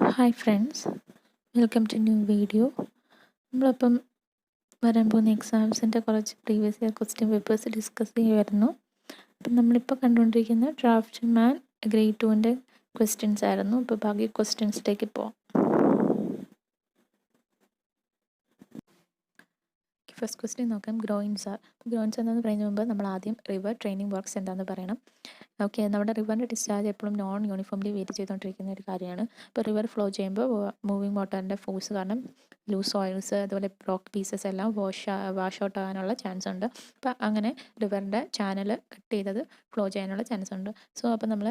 Hi friends, welcome to new video. നമ്മളിപ്പം വരാൻ പോകുന്ന എക്സാംസിൻ്റെ കുറച്ച് previous year question papers discuss ചെയ്യുമായിരുന്നു. അപ്പം നമ്മളിപ്പോൾ കണ്ടുകൊണ്ടിരിക്കുന്ന ഡ്രാഫ്റ്റ് മാൻ ഗ്രേഡ് 2ൻ്റെ ക്വസ്റ്റ്യൻസ് ആയിരുന്നു. ഇപ്പോൾ ബാക്കി ക്വസ്റ്റ്യൻസിലേക്ക് പോവാം. ഫസ്റ്റ് ക്വസ്റ്റ്യൻ നോക്കാം. ഗ്രോയിൻസ് എന്താണെന്ന് പറയുന്നതിന് മുമ്പ് നമ്മൾ ആദ്യം റിവർ ട്രെയിനിങ് വർക്ക്സ് എന്താണെന്ന് പറയണം. ഓക്കെ, നമ്മുടെ റിവറിൻ്റെ ഡിസ്ചാർജ് എപ്പോഴും നോൺ യൂണിഫോംലി വേരി ചെയ്തുകൊണ്ടിരിക്കുന്ന ഒരു കാര്യമാണ്. ഇപ്പോൾ റിവർ ഫ്ലോ ചെയ്യുമ്പോൾ മൂവിങ് വാട്ടറിൻ്റെ ഫോഴ്സ് കാരണം ലൂസ് ഓയിൽസ് അതുപോലെ റോക്ക് പീസസ് എല്ലാം വാഷ് ഔട്ട് ആകാനുള്ള ചാൻസ് ഉണ്ട്. അപ്പോൾ അങ്ങനെ റിവറിൻ്റെ ചാനൽ കട്ട് ചെയ്തത് ഫ്ലോ ചെയ്യാനുള്ള ചാൻസ് ഉണ്ട്. സോ അപ്പോൾ നമ്മൾ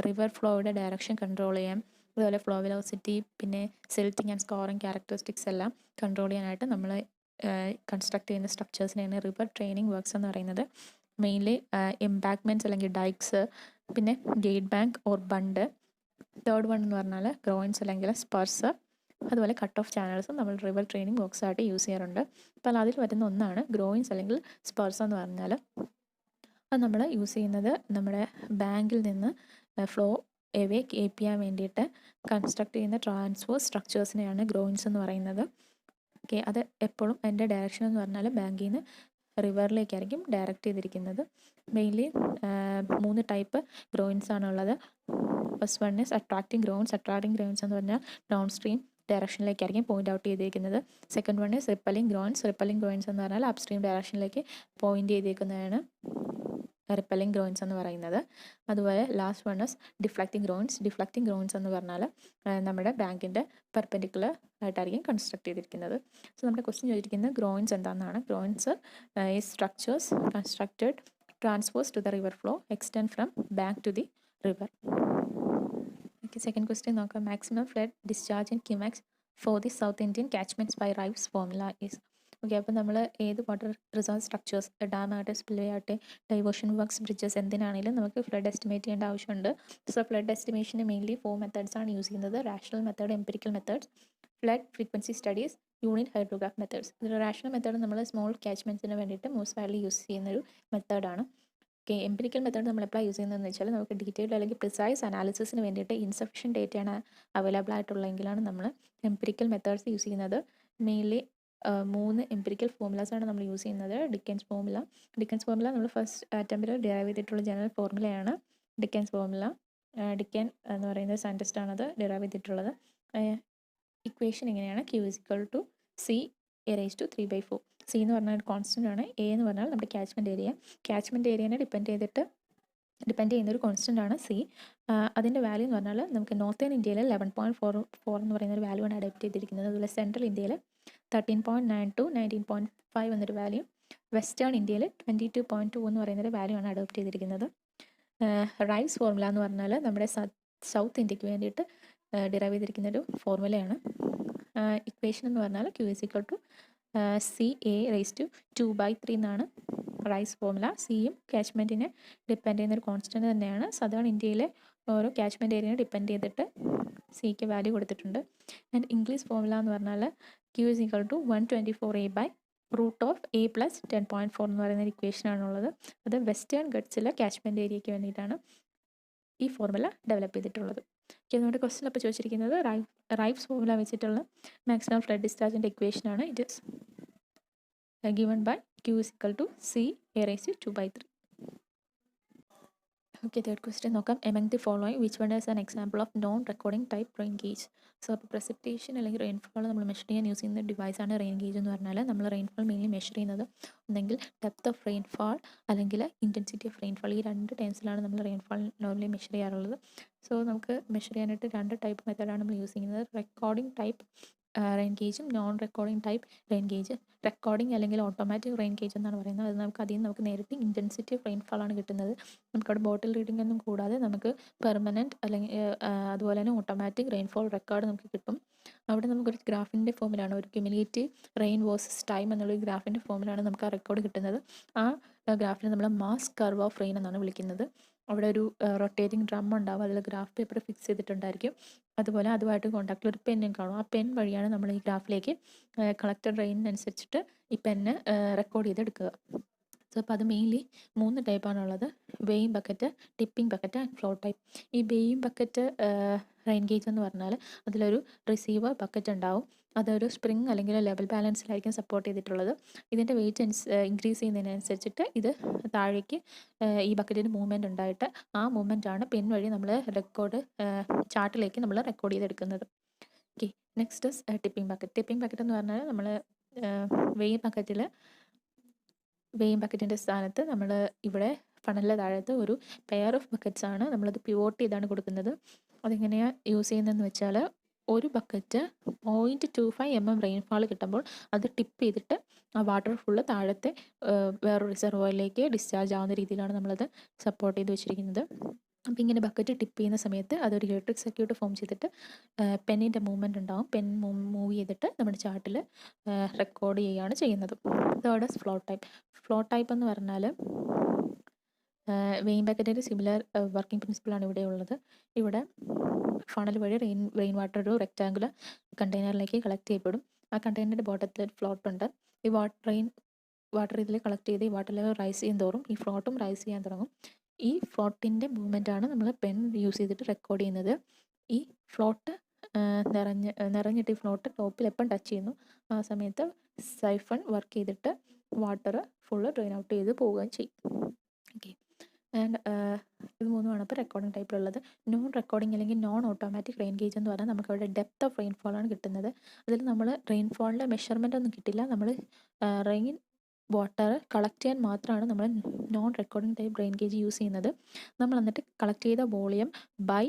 റിവർ ഫ്ലോയുടെ ഡയറക്ഷൻ കൺട്രോൾ ചെയ്യാം, അതുപോലെ ഫ്ലോ വെലോസിറ്റി, പിന്നെ സിൽറ്റിങ് ആൻഡ് സ്കോറിങ് ക്യാരക്ടറിസ്റ്റിക്സ് എല്ലാം കൺട്രോൾ ചെയ്യാനായിട്ട് നമ്മൾ കൺസ്ട്രക്ട് ചെയ്യുന്ന സ്ട്രക്ചേഴ്സിനെയാണ് റിവർ ട്രെയിനിങ് വർക്ക്സ് എന്ന് പറയുന്നത്. മെയിൻലി എംബാങ്ക്മെൻറ്റ്സ് അല്ലെങ്കിൽ ഡൈക്സ്, പിന്നെ gate bank or bund. Third one എന്ന് പറഞ്ഞാൽ ഗ്രോയിൻസ് അല്ലെങ്കിൽ സ്പർസ്, അതുപോലെ കട്ട് ഓഫ് ചാനൽസും നമ്മൾ റിവർ ട്രെയിനിങ് വർക്ക്സ് ആയിട്ട് യൂസ് ചെയ്യാറുണ്ട്. അപ്പോൾ അതിൽ വരുന്ന ഒന്നാണ് ഗ്രോയിൻസ് അല്ലെങ്കിൽ സ്പർസ് എന്ന് പറഞ്ഞാൽ. അത് നമ്മൾ യൂസ് ചെയ്യുന്നത് നമ്മുടെ ബാങ്കിൽ നിന്ന് ഫ്ലോ എവേ കീപ്പ് ചെയ്യാൻ വേണ്ടിയിട്ട് കൺസ്ട്രക്ട് ചെയ്യുന്ന ട്രാൻസ്ഫോസ് സ്ട്രക്ചേഴ്സിനെയാണ് ഗ്രോയിൻസ് എന്ന് പറയുന്നത്. ഓക്കെ, അത് എപ്പോഴും അതിൻ്റെ ഡയറക്ഷൻ എന്ന് പറഞ്ഞാൽ ബാങ്കിൽ നിന്ന് റിവറിലേക്കായിരിക്കും ഡയറക്റ്റ് ചെയ്തിരിക്കുന്നത്. മെയിൻലി 3 ടൈപ്പ് ഗ്രോയിൻസ് ആണുള്ളത്. First one is attracting groynes എന്ന് പറഞ്ഞാൽ ഡൗൺ സ്ട്രീം ഡയറക്ഷനിലേക്കായിരിക്കും പോയിന്റ് ഔട്ട് ചെയ്തിരിക്കുന്നത്. Second one is repelling groynes എന്ന് പറഞ്ഞാൽ അപ് സ്ട്രീം ഡയറക്ഷനിലേക്ക് പോയിന്റ് ചെയ്തിരിക്കുന്നതാണ് റിപ്പലിംഗ് ഗ്രൗണ്ട്സ് എന്ന് പറയുന്നത്. അതുപോലെ last one is deflecting groynes എന്ന് പറഞ്ഞാൽ നമ്മുടെ ബാങ്കിൻ്റെ പെർപെൻഡിക്കുലർ ആയിട്ടായിരിക്കും കൺസ്ട്രക്ട് ചെയ്തിരിക്കുന്നത്. സോ നമ്മുടെ ക്വസ്റ്റ്യൻ ചോദിച്ചിരിക്കുന്നത് ഗ്രോയിൻസ് എന്താണെന്നാണ്. Groynes is structures constructed transverse to the river flow extend from bank to the river. Okay, second question നോക്കാം. Maximum flood discharge in Q max for the south Indian catchments by Ryves formula is. Okay, അപ്പോൾ നമ്മൾ ഏത് water resource structures, dam ആകട്ടെ, spillway ആകട്ടെ, diversion works, bridges, എന്തിനാണെങ്കിലും നമുക്ക് flood estimate ചെയ്യേണ്ട ആവശ്യമുണ്ട്. സോ ഫ്ലഡ് എസ്റ്റിമേഷന് മെയിൻലി 4 മെത്തേഡ്സ് ആണ് യൂസ് ചെയ്യുന്നത്. Rational method, empirical methods, flood frequency studies, unit hydrograph methods. ഇതിൽ റാഷണൽ മെത്തേഡ് നമ്മൾ സ്മോൾ കാച്ച്മെൻറ്റ്സിന് വേണ്ടിയിട്ട് മോസ്റ്റ് വൈഡ്ലി യൂസ് ചെയ്യുന്നൊരു മെത്തേഡാണ്. ഓക്കെ, എംപിരിക്കൽ മെത്തേഡ് നമ്മൾ എപ്പോഴാണ് യൂസ് ചെയ്യുന്നതെന്ന് വെച്ചാൽ നമുക്ക് ഡീറ്റെയിൽഡ് അല്ലെങ്കിൽ പ്രിസൈസ് അനാലിസിസിന് വേണ്ടിയിട്ട് ഇൻസഫിഷ്യൻറ്റ് ഡേറ്റയാണ് അവൈലബിൾ ആയിട്ടുള്ളതെങ്കിലാണ് നമ്മൾ എംപിരിക്കൽ മെത്തേഡ്സ് യൂസ് ചെയ്യുന്നത്. മെയിൻലി 3 എംപിരിക്കൽ ഫോർമുലാസാണ് നമ്മൾ യൂസ് ചെയ്യുന്നത്. ഡിക്കൻസ് ഫോർമുല നമ്മൾ ഫസ്റ്റ് അറ്റംപ്റ്റിൽ ഡിറൈവ് ചെയ്തിട്ടുള്ള ജനറൽ ഫോർമുലയാണ് ഡിക്കൻസ് ഫോർമുല. ഡിക്കൻ എന്ന് പറയുന്ന സയൻറ്റിസ്റ്റ് ആണത് ഡിറൈവ് ചെയ്തിട്ടുള്ളത്. ഇക്വേഷൻ ഇങ്ങനെയാണ്: Q = C (A⁴). സി എന്ന് പറഞ്ഞാൽ ഒരു കോൺസ്റ്റൻ്റ് ആണ്. എ എന്ന് പറഞ്ഞാൽ നമ്മുടെ ക്യാച്ച്മെൻറ്റ് ഏരിയനെ ഡിപ്പെൻഡ് ചെയ്യുന്ന ഒരു കോൺസ്റ്റൻ്റ് ആണ് സി. അതിൻ്റെ വാല്യൂ എന്ന് പറഞ്ഞാൽ നമുക്ക് നോർത്തേൺ ഇന്ത്യയിൽ 11.44 എന്ന് പറയുന്ന ഒരു വാല്യൂ ആണ് അഡോപ്റ്റ് ചെയ്തിരിക്കുന്നത്. അതുപോലെ സെൻട്രൽ ഇന്ത്യയിൽ 13.9 to 19.5 എന്നൊരു വാല്യൂ, വെസ്റ്റേൺ ഇന്ത്യയിൽ 22.2 എന്ന് പറയുന്നൊരു വാല്യൂ ആണ് അഡോപ്റ്റ് ചെയ്തിരിക്കുന്നത്. റൈവ്സ് ഫോർമുല എന്ന് പറഞ്ഞാൽ നമ്മുടെ സൗത്ത് ഇന്ത്യക്ക് വേണ്ടിയിട്ട് ഡിറൈവ് ചെയ്തിരിക്കുന്ന ഒരു ഫോർമുലയാണ്. ഇക്വേഷൻ എന്ന് പറഞ്ഞാൽ Q = CA⁴ എന്നാണ് റൈസ് ഫോർമുല. സിയും കാച്ച്മെൻറ്റിനെ ഡിപ്പെൻഡ് ചെയ്യുന്ന ഒരു കോൺസ്റ്റൻ്റ് തന്നെയാണ്. സദേൺ ഇന്ത്യയിലെ ഓരോ കാച്ച്മെൻറ്റ് ഏരിയനെ ഡിപ്പെൻഡ് ചെയ്തിട്ട് സിക്ക് വാല്യൂ കൊടുത്തിട്ടുണ്ട്. ആൻഡ് ഇംഗ്ലീഷ് ഫോർമുല എന്ന് പറഞ്ഞാൽ Q = 124A/√A + 10.4 എന്ന് പറയുന്ന ഒരു ഇക്വേഷനാണുള്ളത്. അത് വെസ്റ്റേൺ ഗട്ട്സിലെ കാച്ച്മെൻറ്റ് ഏരിയയ്ക്ക് വേണ്ടിയിട്ടാണ് ഈ ഫോർമുല ഡെവലപ്പ് ചെയ്തിട്ടുള്ളത്. ഓക്കെ, നമ്മുടെ ക്വസ്റ്റ്യൻ അപ്പോൾ ചോദിച്ചിരിക്കുന്നത് റൈവ്സ് ഫോർമുല വെച്ചിട്ടുള്ള മാക്സിമം ഫ്ലഡ് ഡിസ്ചാർജിൻ്റെ ഇക്വേഷനാണ്. It is given by Q = CA⁴. Okay, third question നോക്കാം. Among the following which one is an example of non recording type rain gauge. So അപ്പോൾ precipitation അല്ലെങ്കിൽ rainfall നമ്മൾ measure ചെയ്യാൻ use ചെയ്യുന്ന ഡിവൈസാണ് റെയിൻ ഗേജ് എന്ന് പറഞ്ഞാൽ. നമ്മൾ റെയിൻഫോൾ മെയിൻലി മെഷർ ചെയ്യുന്നത് ഒന്നെങ്കിൽ ഡെപ്ത് ഓഫ് റെയിൻഫാൾ അല്ലെങ്കിൽ ഇൻറ്റൻസിറ്റി ഓഫ് റെയിൻഫാൾ. ഈ 2 ടൈംസിലാണ് നമ്മൾ റെയിൻഫാൾ നോർമലി മെഷർ ചെയ്യാറുള്ളത്. സോ നമുക്ക് മെഷർ ചെയ്യാനായിട്ട് 2 ടൈപ്പ് മെത്തേഡാണ് നമ്മൾ യൂസ് ചെയ്യുന്നത്. റെക്കോർഡിംഗ് ടൈപ്പ് റെയിൻ ഗേജും non recording type rain gauge. Recording അല്ലെങ്കിൽ ഓട്ടോമാറ്റിക് റെയിൻ ഗേജ് എന്നാണ് പറയുന്നത്. അത് നമുക്ക് അതിൽ നിന്ന് നമുക്ക് നേരിട്ട് ഇൻറ്റൻസിറ്റി ഓഫ് റെയിൻഫാൾ ആണ് കിട്ടുന്നത്. നമുക്കവിടെ ബോട്ടിൽ റീഡിംഗ് ഒന്നും കൂടാതെ നമുക്ക് പെർമനൻറ്റ് അല്ലെങ്കിൽ അതുപോലെ തന്നെ ഓട്ടോമാറ്റിക് റെയിൻഫോൾ റെക്കോർഡ് നമുക്ക് കിട്ടും. അവിടെ നമുക്കൊരു ഗ്രാഫിൻ്റെ ഫോമിലാണ്, ഒരു ക്യുമുലേറ്റീവ് റെയിൻ വേഴ്സസ് ടൈം എന്നുള്ള ഗ്രാഫിൻ്റെ ഫോമിലാണ് നമുക്ക് ആ റെക്കോർഡ് കിട്ടുന്നത്. ആ ഗ്രാഫിനെ നമ്മൾ മാസ് കർവ് ഓഫ് റെയിൻ എന്നാണ് വിളിക്കുന്നത്. അവിടെ ഒരു റൊട്ടേറ്റിംഗ് ഡ്രം ഉണ്ടാവും, അതിൽ ഗ്രാഫ് പേപ്പർ ഫിക്സ് ചെയ്തിട്ടുണ്ടായിരിക്കും. അതുപോലെ അതുമായിട്ട് കോൺടാക്റ്റിൽ ഒരു പെന്നും കാണും. ആ പെൻ വഴിയാണ് നമ്മൾ ഈ ഗ്രാഫിലേക്ക് കളക്റ്റഡ് റെയിനനുസരിച്ചിട്ട് ഈ പെന്ന് റെക്കോർഡ് ചെയ്തെടുക്കുക. സോ അപ്പോൾ അത് മെയിൻലി 3 ടൈപ്പാണുള്ളത്: weighing bucket, tipping bucket and flow type. ഈ വെയിങ് ബക്കറ്റ് റെയിൻ ഗേജ് എന്ന് പറഞ്ഞാൽ അതിലൊരു റിസീവർ ബക്കറ്റ് ഉണ്ടാവും. അതൊരു സ്പ്രിങ് അല്ലെങ്കിൽ ലെവൽ ബാലൻസിലായിരിക്കും സപ്പോർട്ട് ചെയ്തിട്ടുള്ളത്. ഇതിൻ്റെ വെയിറ്റ് ഇൻക്രീസ് ചെയ്യുന്നതിനനുസരിച്ചിട്ട് ഇത് താഴേക്ക് ഈ ബക്കറ്റിന് മൂവ്മെൻറ്റ് ഉണ്ടായിട്ട് ആ മൂവ്മെൻറ്റാണ് പെൻ വഴി നമ്മൾ ചാർട്ടിലേക്ക് നമ്മൾ റെക്കോർഡ് ചെയ്തെടുക്കുന്നത്. Okay, next tipping bucket. Tipping bucket എന്ന് പറഞ്ഞാൽ നമ്മൾ വെയിങ് ബക്കറ്റിൻ്റെ സ്ഥാനത്ത് നമ്മൾ ഇവിടെ ഫണലിൻ്റെ താഴത്ത് ഒരു പെയർ ഓഫ് ബക്കറ്റ്സ് ആണ് നമ്മളത് പിവോട്ട് ചെയ്താണ് കൊടുക്കുന്നത്. അതെങ്ങനെയാണ് യൂസ് ചെയ്യുന്നതെന്ന് വെച്ചാൽ, ഒരു ബക്കറ്റ് 0.25 mm റെയിൻഫാൾ കിട്ടുമ്പോൾ അത് ടിപ്പ് ചെയ്തിട്ട് ആ വാട്ടർ ഫുള്ള് താഴത്തെ വേറൊരു റിസർവോയറിലേക്ക് ഡിസ്ചാർജ് ആവുന്ന രീതിയിലാണ് നമ്മളത് സപ്പോർട്ട് ചെയ്ത് വെച്ചിരിക്കുന്നത്. അപ്പോൾ ഇങ്ങനെ ബക്കറ്റ് ടിപ്പ് ചെയ്യുന്ന സമയത്ത് അതൊരു ഇലക്ട്രിക് സർക്യൂട്ട് ഫോം ചെയ്തിട്ട് പെന്നിൻ്റെ മൂവ്മെൻറ്റ് ഉണ്ടാകും. പെൻ മൂവ് ചെയ്തിട്ട് നമ്മുടെ ചാർട്ടിൽ റെക്കോർഡ് ചെയ്യുകയാണ് ചെയ്യുന്നത്. Third is flow type. Flow type എന്ന് പറഞ്ഞാൽ വെയിൻ ബക്കറ്റിൻ്റെ സിമിലർ വർക്കിംഗ് പ്രിൻസിപ്പിളാണ് ഇവിടെ ഉള്ളത്. ഇവിടെ ഫണൽ വഴി റെയിൻ വാട്ടർ ഒരു റെക്റ്റാങ്കുലർ കണ്ടെയ്നറിലേക്ക് കളക്ട് ചെയ്യപ്പെടും. ആ കണ്ടെയ്നറിൻ്റെ ബോട്ടത്തിൽ ഒരു ഫ്ലോട്ട് ഉണ്ട്. ഈ വാട്ടർ ഇതിൽ കളക്ട് ചെയ്ത് ഈ വാട്ടർ ലെവൽ റൈസ് ചെയ്യും തോറും ഈ ഫ്ലോട്ടും റൈസ് ചെയ്യാൻ തുടങ്ങും. ഈ ഫ്ലോട്ടിൻ്റെ മൂവ്മെൻറ്റാണ് നമ്മൾ പെൻ യൂസ് ചെയ്തിട്ട് റെക്കോർഡ് ചെയ്യുന്നത്. ഈ ഫ്ലോട്ട് നിറഞ്ഞിട്ട് ഈ ഫ്ലോട്ട് ടോപ്പിൽ എപ്പം ടച്ച് ചെയ്യുന്നു ആ സമയത്ത് സൈഫൺ വർക്ക് ചെയ്തിട്ട് വാട്ടർ ഫുള്ള് ഡ്രെയിൻ ഔട്ട് ചെയ്ത് പോവുകയും ചെയ്യും. ഓക്കെ, ആൻഡ് ഇത് മൂന്നുമാണ് ഇപ്പോൾ റെക്കോർഡിംഗ് ടൈപ്പിലുള്ളത്. നോൺ റെക്കോർഡിംഗ് അല്ലെങ്കിൽ നോൺ ഓട്ടോമാറ്റിക് റെയിൻ ഗേജ് എന്ന് പറഞ്ഞാൽ നമുക്ക് അവിടെ ഡെപ്ത് ഓഫ് റെയിൻഫോളാണ് കിട്ടുന്നത്. അതിൽ നമ്മൾ റെയിൻഫോളിൻ്റെ മെഷർമെൻ്റ് ഒന്നും കിട്ടില്ല. നമ്മൾ റെയിൻ വാട്ടർ കളക്ട് ചെയ്യാൻ മാത്രമാണ് നമ്മൾ non recording type rain gauge use ചെയ്യുന്നത്. നമ്മൾ എന്നിട്ട് കളക്ട് ചെയ്ത volume by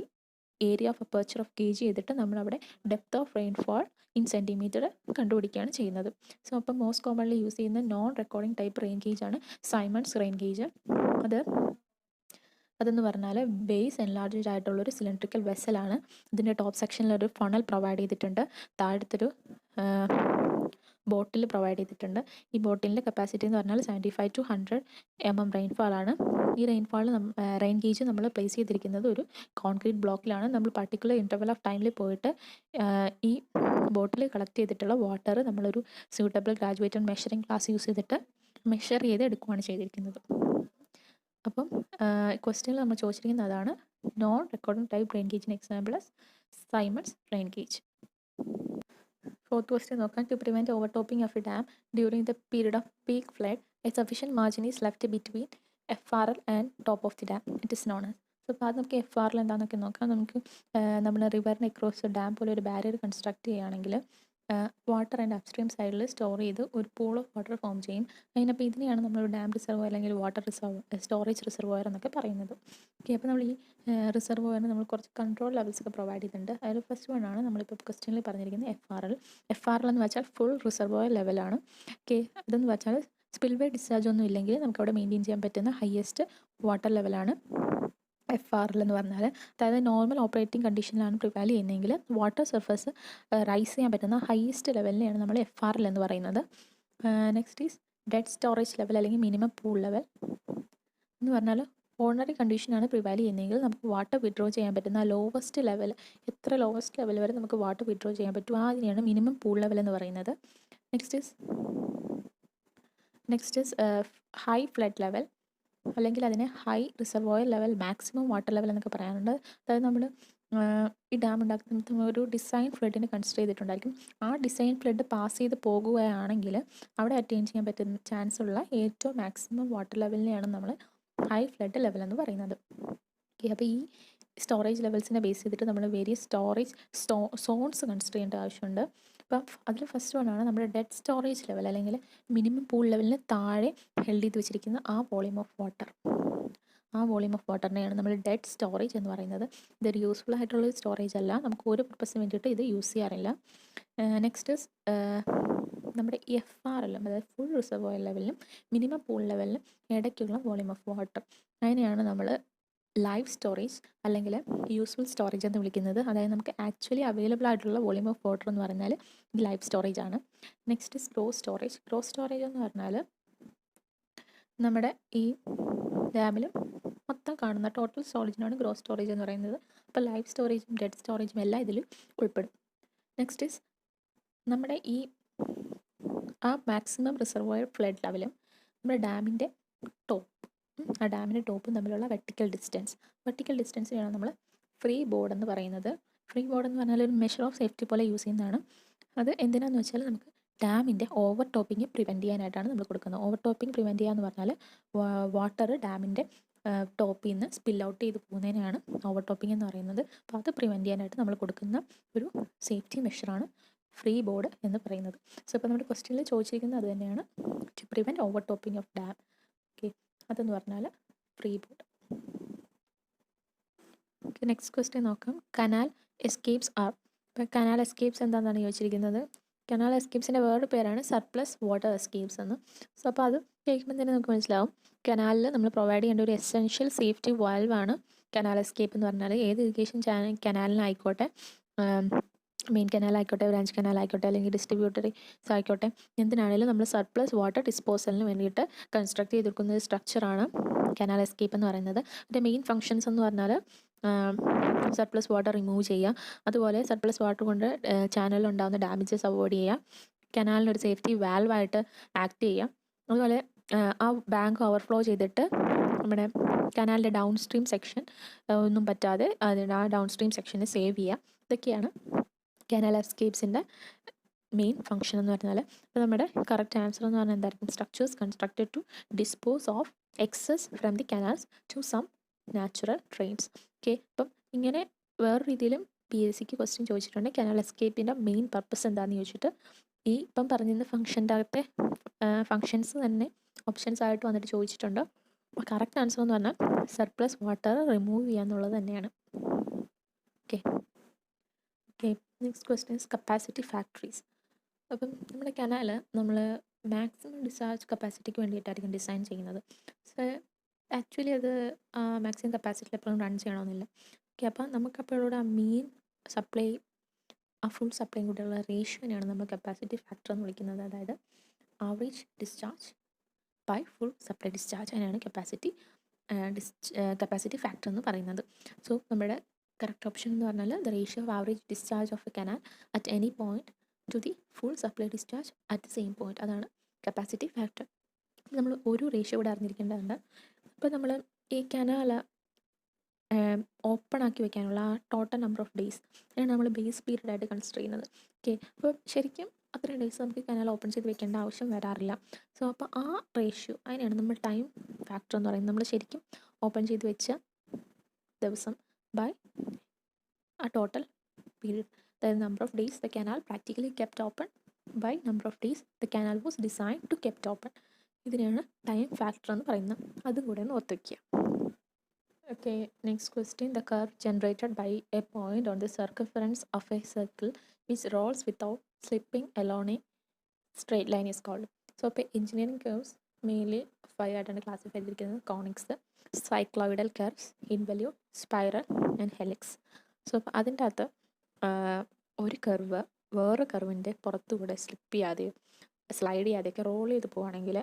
area of aperture of gauge ചെയ്തിട്ട് നമ്മളവിടെ depth of rainfall in centimetre കണ്ടുപിടിക്കുകയാണ് ചെയ്യുന്നത്. സോ അപ്പം മോസ്റ്റ് കോമൺലി യൂസ് ചെയ്യുന്ന non recording type rain gauge ആണ് സൈമൺസ് റെയിൻ ഗേജ്. അതെന്ന് പറഞ്ഞാൽ ബേസ് എൻലാർജ്ഡ് ആയിട്ടുള്ളൊരു സിലിണ്ട്രിക്കൽ വെസലാണ്. ഇതിൻ്റെ ടോപ്പ് സെക്ഷനിലൊരു ഫണൽ പ്രൊവൈഡ് ചെയ്തിട്ടുണ്ട്. താഴത്തൊരു ബോട്ടിൽ പ്രൊവൈഡ് ചെയ്തിട്ടുണ്ട്. ഈ ബോട്ടിലിൻ്റെ കപ്പാസിറ്റി എന്ന് പറഞ്ഞാൽ 75 to 100 mm റെയിൻഫാളാണ്. ഈ റെയിൻ ഗേജ് നമ്മൾ പ്ലേസ് ചെയ്തിരിക്കുന്നത് ഒരു കോൺക്രീറ്റ് ബ്ലോക്കിലാണ്. നമ്മൾ പർട്ടിക്കുലർ ഇൻ്റർവൽ ഓഫ് ടൈമിൽ പോയിട്ട് ഈ ബോട്ടിൽ കളക്ട് ചെയ്തിട്ടുള്ള വാട്ടർ നമ്മളൊരു suitable graduated measuring glass use ചെയ്തിട്ട് മെഷർ ചെയ്ത് എടുക്കുകയാണ് ചെയ്തിരിക്കുന്നത്. അപ്പം ക്വസ്റ്റ്യനിൽ നമ്മൾ ചോദിച്ചിരിക്കുന്നത് അതാണ്. നോൺ റെക്കോർഡിംഗ് ടൈപ്പ് റെയിൻ ഗേജിന് example Symons rain gauge. Fourth question നോക്കാം. To prevent overtopping of a dam during the period of peak flood a sufficient margin is left between FRL and top of the dam. It is known as. So അപ്പോൾ അത് നമുക്ക് FRL എന്താണെന്നൊക്കെ നോക്കാം. നമുക്ക് നമ്മുടെ റിവറിന് across dam പോലെ ഒരു barrier construct ചെയ്യുകയാണെങ്കിൽ വാട്ടർ ആൻഡ് അപ്സ്ട്രീം സൈഡിൽ സ്റ്റോർ ചെയ്ത് ഒരു പൂൾ ഓഫ് വാട്ടർ ഫോം ചെയ്യും. അതിനപ്പോൾ ഇതിനെയാണ് നമ്മൾ ഡാം റിസർവോയർ അല്ലെങ്കിൽ വാട്ടർ സ്റ്റോറേജ് റിസർവോയർ എന്നൊക്കെ പറയുന്നത്. ഓക്കെ, അപ്പോൾ നമ്മൾ ഈ റിസർവോയറിന് നമ്മൾ കുറച്ച് കൺട്രോൾ ലെവൽസ് ഒക്കെ പ്രൊവൈഡ് ചെയ്തിട്ടുണ്ട്. അതിൽ ഫസ്റ്റ് വൺ ആണ് നമ്മളിപ്പോൾ ക്വസ്റ്റ്യനിൽ പറഞ്ഞിരിക്കുന്നത് FRL എന്ന് വെച്ചാൽ ഫുൾ റിസർവോയർ ലെവലാണ്. ഓക്കെ, അതെന്ന് വെച്ചാൽ സ്പിൽവേ ഡിസ്ചാർജ് ഒന്നും ഇല്ലെങ്കിൽ നമുക്ക് അവിടെ മെയിൻറ്റെയിൻ ചെയ്യാൻ പറ്റുന്ന ഹയസ്റ്റ് വാട്ടർ ലെവലാണ് FRL എന്ന് പറഞ്ഞാൽ. അതായത് നോർമൽ ഓപ്പറേറ്റിംഗ് കണ്ടീഷനിലാണ് പ്രിവൈൽ ചെയ്യുന്നതെങ്കിൽ വാട്ടർ സർഫസ് റൈസ് ചെയ്യാൻ പറ്റുന്ന ഹയസ്റ്റ് ലെവലിനെയാണ് നമ്മൾ FRL എന്ന് പറയുന്നത്. Next is dead storage level അല്ലെങ്കിൽ മിനിമം പൂൾ ലെവൽ എന്ന് പറഞ്ഞാൽ ഓർഡിനറി കണ്ടീഷനാണ് പ്രിവൈൽ ചെയ്യുന്നതെങ്കിൽ നമുക്ക് വാട്ടർ വിഡ്രോ ചെയ്യാൻ പറ്റുന്ന ലോവസ്റ്റ് ലെവൽ, എത്ര ലോവസ്റ്റ് ലെവൽ വരെ നമുക്ക് വാട്ടർ വിഡ്രോ ചെയ്യാൻ പറ്റും അതിനെയാണ് മിനിമം പൂൾ ലെവൽ എന്ന് പറയുന്നത്. Next is high flood level അല്ലെങ്കിൽ അതിനെ high reservoir level, maximum water level എന്നൊക്കെ പറയാറുണ്ട്. അതായത് നമ്മൾ ഈ ഡാം ഉണ്ടാക്കുന്ന ഒരു ഡിസൈൻ ഫ്ലഡിനെ കൺസിഡർ ചെയ്തിട്ടുണ്ടായിരിക്കും. ആ ഡിസൈൻ ഫ്ലഡ് പാസ് ചെയ്ത് പോകുകയാണെങ്കിൽ അവിടെ അറ്റൈൻ ചെയ്യാൻ പറ്റുന്ന ചാൻസ് ഉള്ള ഏറ്റവും മാക്സിമം വാട്ടർ ലെവലിനെയാണ് നമ്മൾ ഹൈ ഫ്ലഡ് ലെവൽ എന്ന് പറയുന്നത്. ഓക്കെ, അപ്പോൾ ഈ സ്റ്റോറേജ് ലെവൽസിനെ ബേസ് ചെയ്തിട്ട് നമ്മൾ വേരിയസ് സ്റ്റോറേജ് സോൺസ് കൺസിഡർ ചെയ്യേണ്ട ആവശ്യമുണ്ട്. അപ്പം അതിൽ ഫസ്റ്റ് വൺ ആണ് നമ്മുടെ ഡെഡ് സ്റ്റോറേജ് ലെവൽ അല്ലെങ്കിൽ മിനിമം പൂൾ ലെവലിന് താഴെ ഹെൽഡ് ചെയ്ത് വെച്ചിരിക്കുന്ന ആ വോളിയം ഓഫ് വാട്ടർ. ആ വോളിയം ഓഫ് വാട്ടറിനെയാണ് നമ്മൾ ഡെഡ് സ്റ്റോറേജ് എന്ന് പറയുന്നത്. ഇതൊരു യൂസ്ഫുൾ ആയിട്ടുള്ള സ്റ്റോറേജ് അല്ല, നമുക്ക് ഒരു പർപ്പസിന് വേണ്ടിയിട്ട് ഇത് യൂസ് ചെയ്യാറില്ല. നെക്സ്റ്റ് നമ്മുടെ FRL അതായത് ഫുൾ റിസർവോയർ ലെവലിനും മിനിമം പൂൾ ലെവലിനും ഇടയ്ക്കുള്ള വോളിയം ഓഫ് വാട്ടർ, അതിനെയാണ് നമ്മൾ ലൈവ് സ്റ്റോറേജ് അല്ലെങ്കിൽ യൂസ്ഫുൾ സ്റ്റോറേജ് എന്ന് വിളിക്കുന്നത്. അതായത് നമുക്ക് ആക്ച്വലി അവൈലബിൾ ആയിട്ടുള്ള വോളിയം ഓഫ് വാട്ടർ എന്ന് പറഞ്ഞാൽ ഇത് ലൈവ് സ്റ്റോറേജ് ആണ്. നെക്സ്റ്റ് ഗ്രോസ് സ്റ്റോറേജ് എന്ന് പറഞ്ഞാൽ നമ്മുടെ ഈ ഡാമിൽ മൊത്തം കാണുന്ന ടോട്ടൽ സ്റ്റോറേജിനാണ് ഗ്രോസ് സ്റ്റോറേജ് എന്ന് പറയുന്നത്. അപ്പോൾ ലൈവ് സ്റ്റോറേജും ഡെഡ് സ്റ്റോറേജും എല്ലാം ഇതിൽ ഉൾപ്പെടും. നെക്സ്റ്റ് ഈസ് നമ്മുടെ ഈ ആ മാക്സിമം റിസർവോയർ ഫ്ലഡ് ലെവലും നമ്മുടെ ഡാമിൻ്റെ ടോപ്പ്, ആ ഡാമിൻ്റെ ടോപ്പും തമ്മിലുള്ള വെർട്ടിക്കൽ ഡിസ്റ്റൻസിനെയാണ് നമ്മൾ ഫ്രീ ബോർഡ് എന്ന് പറയുന്നത്. ഫ്രീ ബോർഡ് എന്ന് പറഞ്ഞാൽ ഒരു മെഷർ ഓഫ് സേഫ്റ്റി പോലെ യൂസ് ചെയ്യുന്നതാണ്. അത് എന്തിനാണെന്ന് വെച്ചാൽ നമുക്ക് ഡാമിൻ്റെ ഓവർ ടോപ്പിംഗ് പ്രിവെൻറ്റ് ചെയ്യാനായിട്ടാണ് നമ്മൾ കൊടുക്കുന്നത്. ഓവർ ടോപ്പിംഗ് പ്രിവെൻറ്റ് ചെയ്യുക എന്ന് പറഞ്ഞാൽ വാട്ടർ ഡാമിൻ്റെ ടോപ്പിൽ നിന്ന് സ്പിൽ ഔട്ട് ചെയ്ത് പോകുന്നതിനാണ് ഓവർ ടോപ്പിംഗ് എന്ന് പറയുന്നത്. അപ്പോൾ അത് പ്രിവെൻറ്റ് ചെയ്യാനായിട്ട് നമ്മൾ കൊടുക്കുന്ന ഒരു സേഫ്റ്റി മെഷറാണ് ഫ്രീ ബോർഡ് എന്ന് പറയുന്നത്. സോ ഇപ്പോൾ നമ്മുടെ ക്വസ്റ്റ്യനിൽ ചോദിച്ചിരിക്കുന്നത് അത് തന്നെയാണ്, to prevent over topping of dam. Okay, അതെന്ന് പറഞ്ഞാൽ free board. Okay, next question നോക്കാം. Canal escapes are. ഇപ്പോൾ കനാൽ എസ്കേപ്സ് എന്താണെന്നാണ് ചോദിച്ചിരിക്കുന്നത്. കനാൽ എസ്കേപ്സിൻ്റെ വേറൊരു പേരാണ് സർപ്ലസ് വാട്ടർ എസ്കേപ്സ് എന്ന്. സോ അപ്പോൾ അത് കേൾക്കുമ്പോൾ തന്നെ നമുക്ക് മനസ്സിലാവും, കനാലിൽ നമ്മൾ പ്രൊവൈഡ് ചെയ്യേണ്ട ഒരു എസെൻഷ്യൽ സേഫ്റ്റി വാൽവാണ് കനാൽ എസ്കേപ്പ് എന്ന് പറഞ്ഞാൽ. ഏത് ഇറിഗേഷൻ കനാലിനായിക്കോട്ടെ, മെയിൻ കനാലായിക്കോട്ടെ, ബ്രാഞ്ച് കനാലായിക്കോട്ടെ, അല്ലെങ്കിൽ ഡിസ്ട്രിബ്യൂട്ടറീസ് ആയിക്കോട്ടെ, എന്തിനാണെങ്കിലും നമ്മൾ സർപ്ലസ് വാട്ടർ ഡിസ്പോസലിന് വേണ്ടിയിട്ട് കൺസ്ട്രക്ട് ചെയ്തിരിക്കുന്ന ഒരു സ്ട്രക്ചറാണ് കനാൽ എസ്കേപ്പ് എന്ന് പറയുന്നത്. അതിൻ്റെ മെയിൻ ഫങ്ഷൻസ് എന്ന് പറഞ്ഞാൽ സർപ്ലസ് വാട്ടർ റിമൂവ് ചെയ്യുക, അതുപോലെ സർപ്ലസ് വാട്ടർ കൊണ്ട് ചാനലിൽ ഉണ്ടാകുന്ന ഡാമേജസ് അവോയ്ഡ് ചെയ്യുക, കനാലിനൊരു സേഫ്റ്റി വാൽവായിട്ട് ആക്ട് ചെയ്യുക, അതുപോലെ ആ ബാങ്ക് ഓവർഫ്ലോ ചെയ്തിട്ട് നമ്മുടെ കനാലിൻ്റെ ഡൗൺ സ്ട്രീം സെക്ഷൻ ഒന്നും പറ്റാതെ ആ ഡൗൺ സ്ട്രീം സെക്ഷനെ സേവ് ചെയ്യുക. ഇതൊക്കെയാണ് കനാൽ എസ്കേപ്സിൻ്റെ മെയിൻ ഫങ്ഷൻ എന്ന് പറഞ്ഞാൽ. അപ്പോൾ നമ്മുടെ കറക്റ്റ് ആൻസർ എന്ന് പറഞ്ഞാൽ എന്തായിരിക്കും? Structures constructed to dispose of excess from the canals to some natural drains. Okay, അപ്പം ഇങ്ങനെ വേറെ രീതിയിലും PSCക്ക് ക്വസ്റ്റ്യൻ ചോദിച്ചിട്ടുണ്ട്. കനാൽ എസ്കേപ്പിൻ്റെ മെയിൻ പർപ്പസ് എന്താണെന്ന് ചോദിച്ചിട്ട് ഈ ഇപ്പം പറഞ്ഞിരുന്ന ഫംഗ്ഷൻ്റെ അകത്തെ ഫങ്ഷൻസ് തന്നെ ഓപ്ഷൻസ് ആയിട്ട് വന്നിട്ട് ചോദിച്ചിട്ടുണ്ട്. അപ്പോൾ കറക്റ്റ് ആൻസർ എന്ന് പറഞ്ഞാൽ സർപ്ലസ് വാട്ടർ റിമൂവ് ചെയ്യുക എന്നുള്ളത് തന്നെയാണ്. Okay, next question is capacity factories. അപ്പം നമ്മുടെ കനാൽ നമ്മൾ മാക്സിമം ഡിസ്ചാർജ് കപ്പാസിറ്റിക്ക് വേണ്ടിയിട്ടായിരിക്കും ഡിസൈൻ ചെയ്യുന്നത്. സോ ആക്ച്വലി അത് മാക്സിമം കപ്പാസിറ്റിയിൽ എപ്പോഴും റൺ ചെയ്യണമെന്നില്ല. ഓക്കെ, അപ്പം നമുക്കപ്പോഴൂടെ ആ മെയിൻ സപ്ലൈ, ആ ഫുൾ സപ്ലൈയും കൂടെയുള്ള റേഷ്യോനെയാണ് നമ്മൾ കപ്പാസിറ്റി ഫാക്ടർ എന്ന് വിളിക്കുന്നത്. അതായത് average discharge by full supply discharge, അതിനാണ് കപ്പാസിറ്റി ഫാക്ടർ എന്ന് പറയുന്നത്. സോ നമ്മുടെ കറക്റ്റ് ഓപ്ഷൻ എന്ന് പറഞ്ഞാൽ the ratio of average discharge of a canal at any point two the full supply discharge at the same point, അതാണ് capacity factor. നമ്മൾ ഒരു ratio കൂടെ അറിഞ്ഞിരിക്കേണ്ടതുണ്ട്. ഇപ്പോൾ നമ്മൾ ഈ കനാൽ ഓപ്പൺ ആക്കി വെക്കാനുള്ള ആ ടോട്ടൽ നമ്പർ ഓഫ് ഡേയ്സ് ആണ് നമ്മൾ ബേസ് പീരീഡ് ആയിട്ട് കൺസിഡർ ചെയ്യുന്നത്. ഓക്കെ, അപ്പോൾ ശരിക്കും അത്രയും ഡേയ്സ് നമുക്ക് കനാൽ ഓപ്പൺ ചെയ്ത് വെക്കേണ്ട ആവശ്യം വരാറില്ല. സോ അപ്പോൾ ആ റേഷ്യോ, അതിനാണ് നമ്മൾ ടൈം ഫാക്ടർ എന്ന് പറയുന്നത്. നമ്മൾ ശരിക്കും ഓപ്പൺ ചെയ്ത് വെച്ച ദിവസം ബൈ ആ ടോട്ടൽ പീരീഡ്, അതായത് number of days the canal practically kept open by number of days the canal was design to kept open, ഇതിനെയാണ് ടൈം ഫാക്ടർ എന്ന് പറയുന്നത്. അതും കൂടെ ഒന്ന് ഓർത്ത് വയ്ക്കുക. Okay, next question. The curve generated by a point on the circumference of a circle which rolls without slipping along a straight line is called. So, ഇപ്പോൾ engineering curves mainly 5 ആയിട്ടാണ് classify ചെയ്തിരിക്കുന്നത്. Conics, cycloidal curves, involute, spiral and helix. So അപ്പോൾ അതിൻ്റെ അകത്ത് ഒരു curve വേറെ കർവിൻ്റെ പുറത്തുകൂടെ സ്ലിപ്പ് ചെയ്യാതെയോ സ്ലൈഡ് ചെയ്യാതെയൊക്കെ റോൾ ചെയ്ത് പോവുകയാണെങ്കിൽ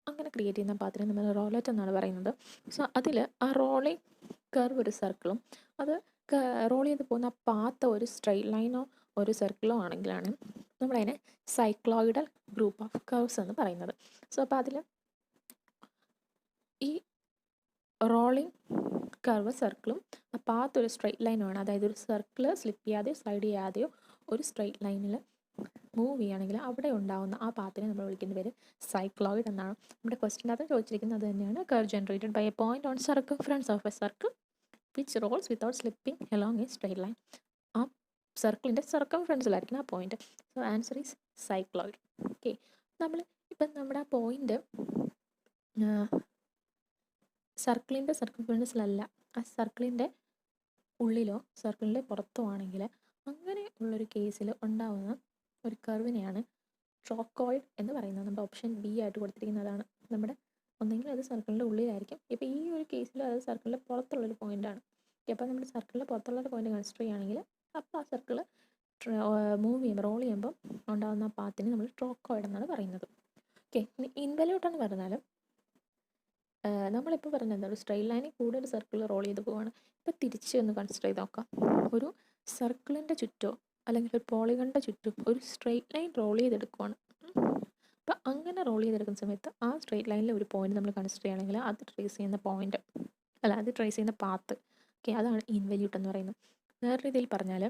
അങ്ങനെ ക്രിയേറ്റ് ചെയ്യുന്ന പാത്തിനെ നമ്മൾ റോളറ്റ് എന്നാണ് പറയുന്നത്. സോ അതിൽ ആ റോളിങ് കർവ് ഒരു സർക്കിളും അത് റോൾ ചെയ്ത് പോകുന്ന പാത്ത് ഒരു സ്ട്രെയിറ്റ് ലൈനോ ഒരു സർക്കിളോ ആണെങ്കിലാണ് നമ്മളതിനെ സൈക്ലോയിഡൽ ഗ്രൂപ്പ് ഓഫ് കർവ്സ് എന്ന് പറയുന്നത്. സോ അപ്പോൾ അതിൽ ഈ റോളിങ് കർവ് സർക്കിളും ആ പാത്ത് ഒരു സ്ട്രെയിറ്റ് ലൈനുമാണ്. അതായത് ഒരു സർക്കിൾ സ്ലിപ്പ് ചെയ്യാതെയോ സ്ലൈഡ് ചെയ്യാതെയോ ഒരു സ്ട്രെയിറ്റ് ലൈനിൽ മൂവ് ചെയ്യുകയാണെങ്കിൽ അവിടെ ഉണ്ടാകുന്ന ആ പാത്തിനെ നമ്മൾ വിളിക്കുന്ന പേര് സൈക്ലോയിഡ് എന്നാണ്. നമ്മുടെ ക്വസ്റ്റ്യനകത്ത് ചോദിച്ചിരിക്കുന്നത് അത് തന്നെയാണ്. Curve generated by a point on circumference of a circle which rolls without slipping along a straight line. ആ സർക്കിളിൻ്റെ സർക്കംഫറൻസിലായിരിക്കണം ആ പോയിന്റ്. So answer is cycloid. Okay, ഇപ്പം നമ്മുടെ ആ പോയിന്റ് സർക്കിളിൻ്റെ സർക്കംഫറൻസിലല്ല, ആ സർക്കിളിൻ്റെ ഉള്ളിലോ സർക്കിളിൻ്റെ പുറത്തോ ആണെങ്കിൽ അങ്ങനെ ഉള്ളൊരു കേസിൽ ഉണ്ടാകുന്ന ഒരു കർവിനെയാണ് ട്രോക്കോയിഡ് എന്ന് പറയുന്നത്. നമ്മുടെ ഓപ്ഷൻ ബി ആയിട്ട് കൊടുത്തിരിക്കുന്നതാണ്. നമ്മുടെ ഒന്നെങ്കിൽ അത് സർക്കിളിൻ്റെ ഉള്ളിലായിരിക്കും. ഇപ്പോൾ ഈ ഒരു കേസിൽ അത് സർക്കിളിൻ്റെ പുറത്തുള്ളൊരു പോയിൻ്റാണ്. അപ്പോൾ നമ്മുടെ സർക്കിളിൻ്റെ പുറത്തുള്ളൊരു പോയിന്റ് കൺസിഡർ ചെയ്യുകയാണെങ്കിൽ അപ്പോൾ ആ സർക്കിൾ മൂവ് ചെയ്യുമ്പോൾ റോൾ ചെയ്യുമ്പോൾ ഉണ്ടാകുന്ന ആ പാത്തിനെ നമ്മൾ ട്രോക്കോയിഡ് എന്നാണ് പറയുന്നത്. ഓക്കെ, ഇൻവല്യൂട്ട് എന്ന് പറഞ്ഞാൽ നമ്മളിപ്പോൾ പറഞ്ഞത് എന്താ, ഒരു സ്ട്രെയിറ്റ് ലൈനിൽ കൂടെ ഒരു സർക്കിൾ റോൾ ചെയ്ത് പോവുകയാണ്. ഇപ്പോൾ തിരിച്ച് ഒന്ന് കൺസിഡർ ചെയ്ത് നോക്കാം. ഒരു സർക്കിളിൻ്റെ ചുറ്റോ അല്ലെങ്കിൽ ഒരു പോളിഗണിൻ്റെ ചുറ്റും ഒരു സ്ട്രെയിറ്റ് ലൈൻ റോൾ ചെയ്തെടുക്കുവാണ്. അപ്പോൾ അങ്ങനെ റോൾ ചെയ്തെടുക്കുന്ന സമയത്ത് ആ സ്ട്രെയിറ്റ് ലൈനിൽ ഒരു പോയിന്റ് നമ്മൾ കൺസിഡർ ചെയ്യുകയാണെങ്കിൽ അത് ട്രേസ് ചെയ്യുന്ന പോയിന്റ് അത് ട്രേസ് ചെയ്യുന്ന പാത്ത് ഓക്കെ അതാണ് ഇൻവല്യൂട്ട് എന്ന് പറയുന്നത്. വേറെ രീതിയിൽ പറഞ്ഞാൽ